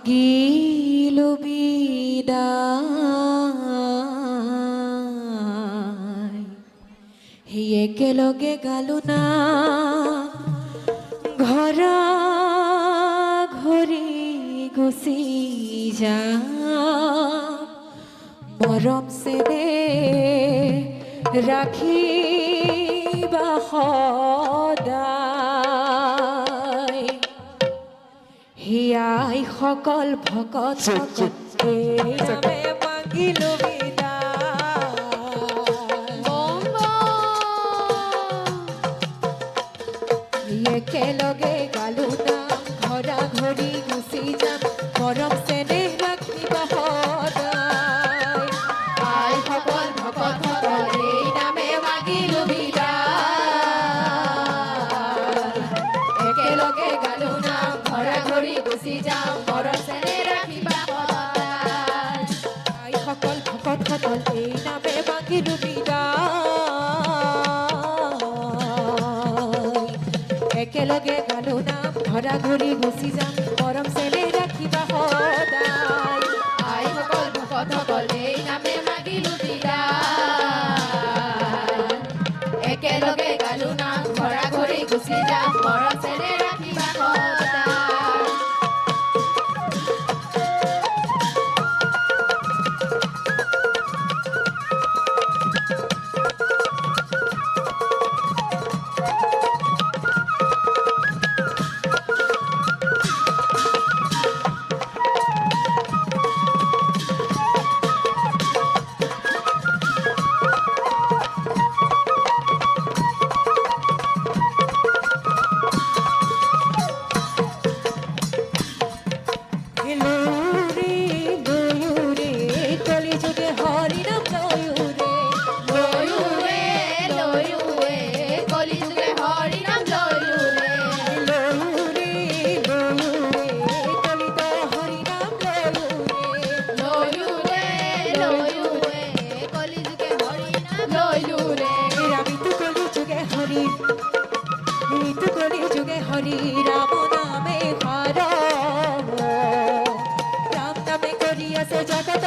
মাগিলো বিদায় সেই একেলগে গালো না ঘৰা ঘৰি গুচি যাম মৰম চেনে ৰাখিবা সদায় হিয়াই সকল ভকত নামে মাগিলো একেলগে গালো নাম ঘৰা ঘৰি গুচি যাম মৰম চেনে ৰাখিবা সদায় আই সকল ভকত সকল এই নামে মাগিলো বিদায় একেলগে গালো নাম ঘৰা ঘৰি গুচি যাম মৰম চেনে ৰাখিবা সদায় আই সকল ভকত সকল এই নামে মাগিলো একেলগে গালো নাম ঘৰা ঘৰি গুচি যাম মৰম চেনে ৰাখিবা সদায় আই সকল ভকত সকল এই নামে মাগিলো বিদায় একেলগে গালো নাম ঘৰা ঘৰি গুচি যাম মৰম চেনে ৰাখিবা সদায় হৰি ৰাম নামে হাৰ ৰাম নামে কৰিয়াছে জগত